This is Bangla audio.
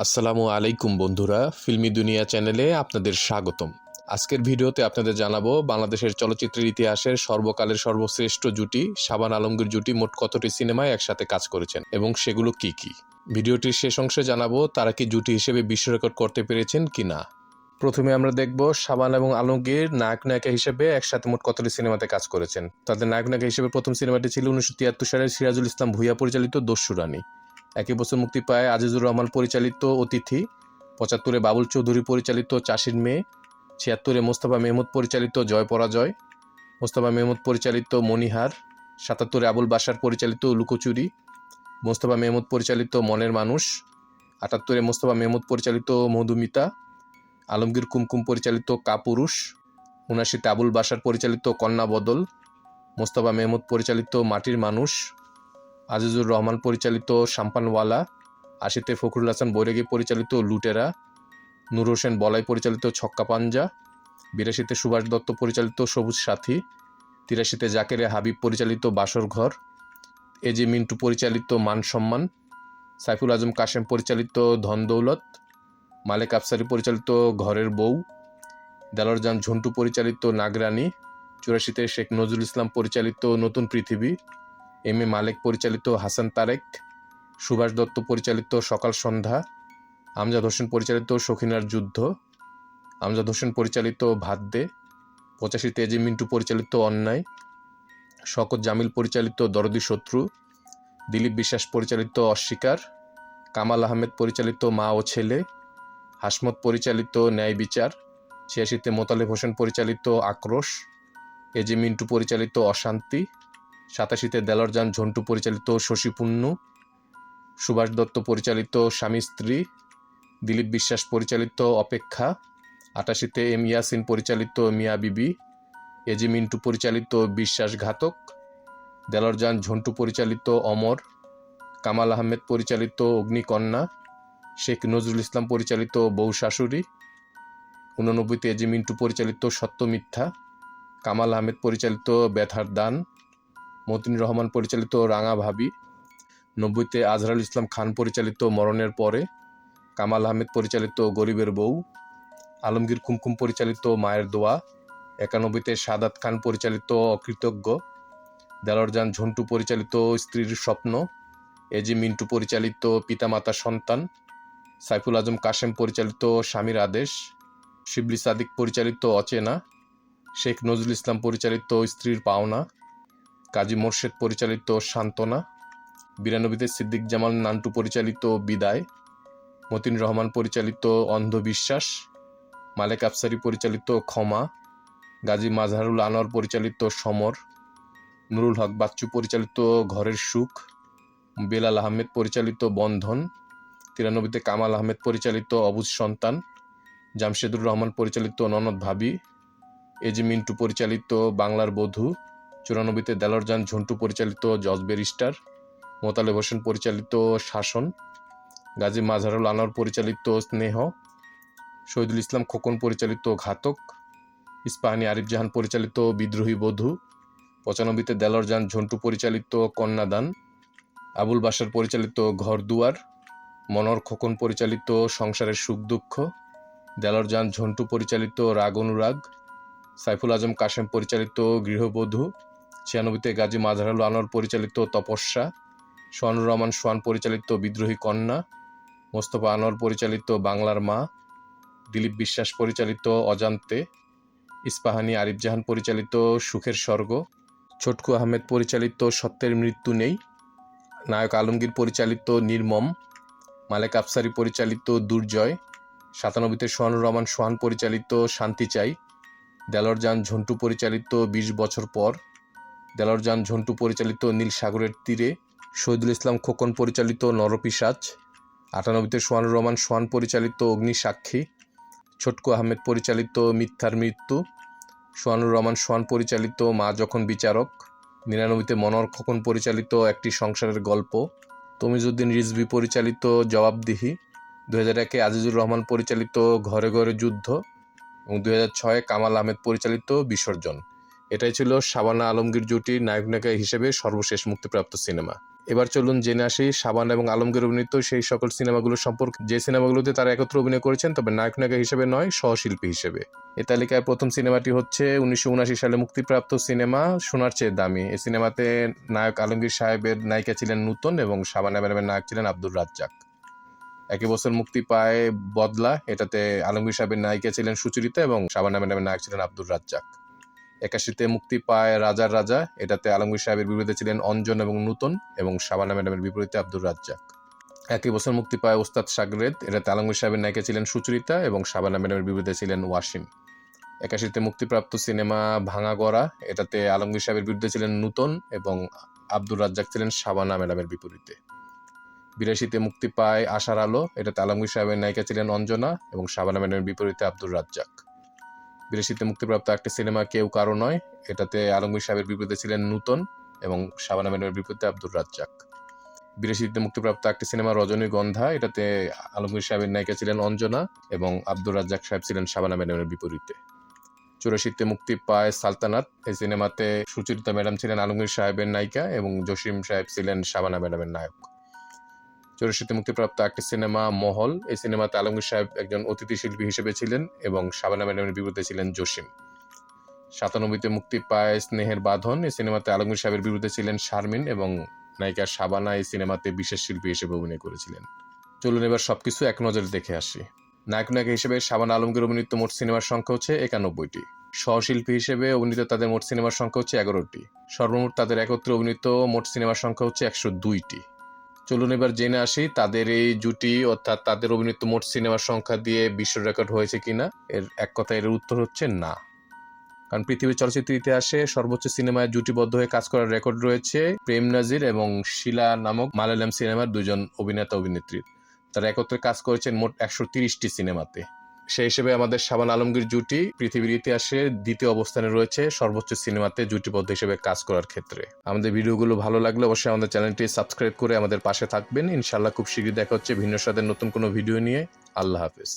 আসসালামু আলাইকুম বন্ধুরা, ফিল্মি দুনিয়া চ্যানেলে আপনাদের স্বাগতম। আজকের ভিডিওতে আপনাদের জানাবো বাংলাদেশের চলচ্চিত্রের ইতিহাসের সর্বকালের সর্বশ্রেষ্ঠ জুটি শাবানা আলমগীর জুটি মোট কতটি সিনেমায় একসাথে কাজ করেছেন এবং সেগুলো কি কি। ভিডিওটির শেষ অংশে জানাবো তারা কি জুটি হিসেবে বিশ্ব রেকর্ড করতে পেরেছেন কিনা। প্রথমে আমরা দেখব শাবানা এবং আলমগীর নায়ক নায়িকা হিসেবে একসাথে মোট কতটি সিনেমাতে কাজ করেছেন। তাদের নায়ক নায়িকা হিসেবে প্রথম সিনেমাটি ছিল 1973 সালের সিরাজুল ইসলাম ভূঁইয়া পরিচালিত দস্যু রানী। একই বছর মুক্তি পায় আজিজুর রহমান পরিচালিত অতিথি, 75-এ বাবুল চৌধুরী পরিচালিত চাষির মেয়ে, 76-এ মোস্তফা মেহমুদ পরিচালিত জয় পরাজয়, মোস্তফা মেহমুদ পরিচালিত মণিহার, 77-এ আবুল বাশার পরিচালিত লুকোচুরি, মোস্তফা মেহমুদ পরিচালিত মনের মানুষ, 78-এ মোস্তফা মেহমুদ পরিচালিত মধুমিতা, আলমগীর কুমকুম পরিচালিত কাপুরুষ, 79-তে আবুল বাশার পরিচালিত কন্যা বদল, মোস্তফা মেহমুদ পরিচালিত মাটির মানুষ, আজিজুর রহমান পরিচালিত সাম্পানওয়ালা, 80-তে ফখরুল হাসান বৈরাগী পরিচালিত লুটেরা, নূর হোসেন বলাই পরিচালিত ছক্কা পাঞ্জা, 82-তে সুভাষ দত্ত পরিচালিত সবুজ সাথী, 83-তে জাকেরে হাবিব পরিচালিত বাসর ঘর, এজে মিন্টু পরিচালিত মান সম্মান, সাইফুল আজম কাশেম পরিচালিত ধন দৌলত, মালেক আফসারি পরিচালিত ঘরের বউ, দেলোয়ার ঝন্টু পরিচালিত নাগরানী, 84-তে শেখ নজরুল ইসলাম পরিচালিত নতুন পৃথিবী, এম এ মালেক পরিচালিত হাসান তারেক, সুভাষ দত্ত পরিচালিত সকাল সন্ধ্যা, আমজাদ হোসেন পরিচালিত সখিনার যুদ্ধ, আমজাদ হোসেন পরিচালিত ভাত দে, 85-তে এজে মিন্টু পরিচালিত অন্যায়, শওকত জামিল পরিচালিত দরদি শত্রু, দিলীপ বিশ্বাস পরিচালিত অস্বীকার, কামাল আহমেদ পরিচালিত মা ও ছেলে, হাসমত পরিচালিত ন্যায় বিচার, 86-তে মোতালেব হোসেন পরিচালিত আক্রোশ, এজে মিন্টু পরিচালিত অশান্তি, 87-তে দেলোয়ার ঝন্টু পরিচালিত শশীপুণ্যু, সুভাষ দত্ত পরিচালিত স্বামী স্ত্রী, দিলীপ বিশ্বাস পরিচালিত অপেক্ষা, 88-তে এম ইয়াসিন পরিচালিত মিয়া বিবি, এজে মিন্টু পরিচালিত বিশ্বাসঘাতক, দেলোয়ার ঝন্টু পরিচালিত অমর, কামাল আহমেদ পরিচালিত অগ্নিকন্যা, শেখ নজরুল ইসলাম পরিচালিত বউ শাশুড়ি, 89-তে এজে মিন্টু পরিচালিত সত্য মিথ্যা, কামাল আহমেদ পরিচালিত ব্যথার দান, মতিন রহমান পরিচালিত রাঙা ভাবি, 90-তে আজহারুল ইসলাম খান পরিচালিত মরণের পরে, কামাল আহমেদ পরিচালিত গরিবের বউ, আলমগীর কুমকুম পরিচালিত মায়ের দোয়া, 91-তে সাদাত খান পরিচালিত অকৃতজ্ঞ, দেলোয়ার ঝন্টু পরিচালিত স্ত্রীর স্বপ্ন, এজে মিন্টু পরিচালিত পিতামাতা সন্তান, সাইফুল আজম কাশেম পরিচালিত স্বামীর আদেশ, শিবলি সাদিক পরিচালিত অচেনা, শেখ নজরুল ইসলাম পরিচালিত স্ত্রীর পাওনা, কাজী মোর্শেদ পরিচালিত সান্ত্বনা, 92-তে সিদ্দিক জামাল নান্টু পরিচালিত বিদায়, মতিন রহমান পরিচালিত অন্ধবিশ্বাস, মালেক আফসারি পরিচালিত ক্ষমা, গাজী মাজহারুল আনোয়ার পরিচালিত সমর, নুরুল হক বাচ্চু পরিচালিত ঘরের সুখ, বেলাল আহমেদ পরিচালিত বন্ধন, 93-তে কামাল আহমেদ পরিচালিত অবুজ সন্তান, জামশেদুর রহমান পরিচালিত ননদ ভাবি, এজে মিন্টু পরিচালিত বাংলার বধূ, 94-তে দেলোয়ার ঝন্টু পরিচালিত জজ ব্যারিস্টার, মোতালেব হোসেন পরিচালিত শাসন, গাজী মাজহারুল আনোয়ার পরিচালিত স্নেহ, শহীদুল ইসলাম খোকন পরিচালিত ঘাতক, ইস্পাহানী আরিফ জাহান পরিচালিত বিদ্রোহী বধূ, 95-তে দেলোয়ার ঝন্টু পরিচালিত কন্যাদান, আবুল বাশার পরিচালিত ঘর দুয়ার, মনোহর খোকন পরিচালিত সংসারের সুখ দুঃখ, দেলোয়ার ঝন্টু পরিচালিত রাগ অনুরাগ, সাইফুল আজম কাশেম পরিচালিত গৃহবধূ, 96-তে গাজী মাজহারুল আনোয়ার পরিচালিত তপস্যা, সোহানুর রহমান সোহান পরিচালিত বিদ্রোহী কন্যা, মোস্তফা আনোয়ার পরিচালিত বাংলার মা, দিলীপ বিশ্বাস পরিচালিত অজান্তে, ইস্পাহানী আরিফ জাহান পরিচালিত সুখের স্বর্গ, ছোটকু আহমেদ পরিচালিত সত্যের মৃত্যু নেই, নায়ক আলমগীর পরিচালিত নির্মম, মালেক আফসারি পরিচালিত দুর্জয়, 97-তে সোহানুর রহমান সোহান পরিচালিত শান্তি চাই, দেলোয়ার ঝন্টু পরিচালিত 20 বছর পর, দেলোয়ার ঝন্টু পরিচালিত নীল সাগরের তীরে, শহীদুল ইসলাম খোকন পরিচালিত নরপিশাচ, 98-তে সোহানুর রহমান সোহান পরিচালিত অগ্নি সাক্ষী, ছোটকু আহমেদ পরিচালিত মিথ্যার মৃত্যু, সোহানুর রহমান সোহান পরিচালিত মা যখন বিচারক, 99-তে মনোহর খোকন পরিচালিত একটি সংসারের গল্প, তমিজউদ্দিন রিজভী পরিচালিত জবাবদিহি, 2001-এ আজিজুর রহমান পরিচালিত ঘরে ঘরে যুদ্ধ এবং 2006-এ কামাল আহমেদ পরিচালিত বিসর্জন। এটাই ছিল শাবানা আলমগীর জুটির নায়ক নায়িকা হিসেবে সর্বশেষ মুক্তিপ্রাপ্ত সিনেমা। এবার চলুন জেনে আসি শাবানা এবং আলমগীর অভিনীত সেই সকল সিনেমাগুলো সম্পর্কে যে সিনেমাগুলোতে তারা একত্রে অভিনয় করেছেন, তবে নায়ক নায়িকা হিসেবে নয়, সহশিল্পী হিসেবে। এ তালিকায় প্রথম সিনেমাটি হচ্ছে 1979 সালে মুক্তিপ্রাপ্ত সিনেমা সোনার চেয়ে দামি। এই সিনেমাতে নায়ক আলমগীর সাহেবের নায়িকা ছিলেন নূতন এবং শাবানা ম্যাডামের নায়ক ছিলেন আব্দুর রাজ্জাক। একই বছর মুক্তি পায় বদলা। এটাতে আলমগীর সাহেবের নায়িকা ছিলেন সুচরিতা এবং শাবানা ম্যাডামের নায়ক ছিলেন আব্দুর রাজ্জাক। 81-তে মুক্তি পায় রাজার রাজা। এটাতে আলমগীর সাহেবের বিপরীতে ছিলেন অঞ্জন এবং নূতন এবং শাবানা ম্যাডামের বিপরীতে আব্দুর রাজ্জাক। একই বছর মুক্তি পায় ওস্তাদ সাগরেদ। এটাতে আলমগীর সাহেবের নায়িকা ছিলেন সুচরিতা এবং শাবানা ম্যাডামের বিপরীতে ছিলেন ওয়াসিম। 81-তে মুক্তিপ্রাপ্ত সিনেমা ভাঙাগড়া। এটাতে আলমগীর সাহেবের বিরুদ্ধে ছিলেন নূতন এবং আব্দুর রাজ্জাক ছিলেন শাবানা ম্যাডামের বিপরীতে। 82-তে মুক্তি পায় আশার আলো। এটাতে আলমগীর সাহেবের নায়িকা ছিলেন অঞ্জনা এবং শাবানা ম্যাডামের বিপরীতে আব্দুর রাজ্জাক। 82-তে মুক্তিপ্রাপ্ত একটি সিনেমা কেউ কারো নয়। এটাতে আলমগীর সাহেবের বিপরীতে ছিলেন নূতন এবং শাবানা ম্যাডামের বিপরীতে আব্দুর রাজ্জাক। 82-তে মুক্তিপ্রাপ্ত একটি সিনেমা রজনীগন্ধা। এটাতে আলমগীর সাহেবের নায়িকা ছিলেন অঞ্জনা এবং আব্দুর রাজ্জাক সাহেব ছিলেন শাবানা ম্যাডামের বিপরীতে। 84-তে মুক্তি পায় সালতানাত। এই সিনেমাতে সুচরিতা ম্যাডাম ছিলেন আলমগীর সাহেবের নায়িকা এবং জসিম সাহেব ছিলেন শাবানা ম্যাডামের নায়ক। 84-তে মুক্তিপ্রাপ্ত একটি সিনেমা মহল। এই সিনেমাতে আলমগীর সাহেব একজন অতিথি শিল্পী হিসেবে ছিলেন এবং শাবানা ম্যাডামের বিরুদ্ধে ছিলেন জসিম। 97-তে মুক্তি পায় স্নেহের বাঁধন। এই সিনেমাতে আলমগীর সাহেবের বিরুদ্ধে ছিলেন শারমিন এবং নায়িকা শাবানা এই সিনেমাতে বিশেষ শিল্পী হিসেবে অভিনয় করেছিলেন। চলুন এবার সবকিছু এক নজরে দেখে আসি। নায়ক নায়িকা হিসেবে শাবানা আলমগীর অভিনীত মোট সিনেমার সংখ্যা হচ্ছে 91টি। সহশিল্পী হিসেবে অভিনীত তাদের মোট সিনেমার সংখ্যা হচ্ছে 11টি। সর্বমোট তাদের একত্রে অভিনীত মোট সিনেমার সংখ্যা হচ্ছে 102টি। চলুন এবার জেনে আসি তাদের এই জুটি অর্থাৎ তাদের অভিনীত মোট সিনেমার সংখ্যা দিয়ে বিশ্ব রেকর্ড হয়েছে কিনা। এর এক কথায় এর উত্তর হচ্ছে না, কারণ পৃথিবীর চলচ্চিত্র ইতিহাসে সর্বোচ্চ সিনেমায় জুটিবদ্ধ হয়ে কাজ করার রেকর্ড রয়েছে প্রেম নাজির এবং শিলা নামক মালায়ালাম সিনেমার দুজন অভিনেতা অভিনেত্রীর। তারা একত্রে কাজ করেছেন মোট 130টি সিনেমাতে। সেই হিসেবে আমাদের শাবানা আলমগীর জুটি পৃথিবীর ইতিহাসে দ্বিতীয় অবস্থানে রয়েছে সর্বোচ্চ সিনেমাতে জুটিবদ্ধ হিসেবে কাজ করার ক্ষেত্রে। আমাদের ভিডিওগুলো ভালো লাগলে অবশ্যই আমাদের চ্যানেলটি সাবস্ক্রাইব করে আমাদের পাশে থাকবেন। ইনশাআল্লাহ খুব শীঘ্রই দেখা হচ্ছে ভিন্ন স্বাদের নতুন কোনো ভিডিও নিয়ে। আল্লাহ হাফেজ।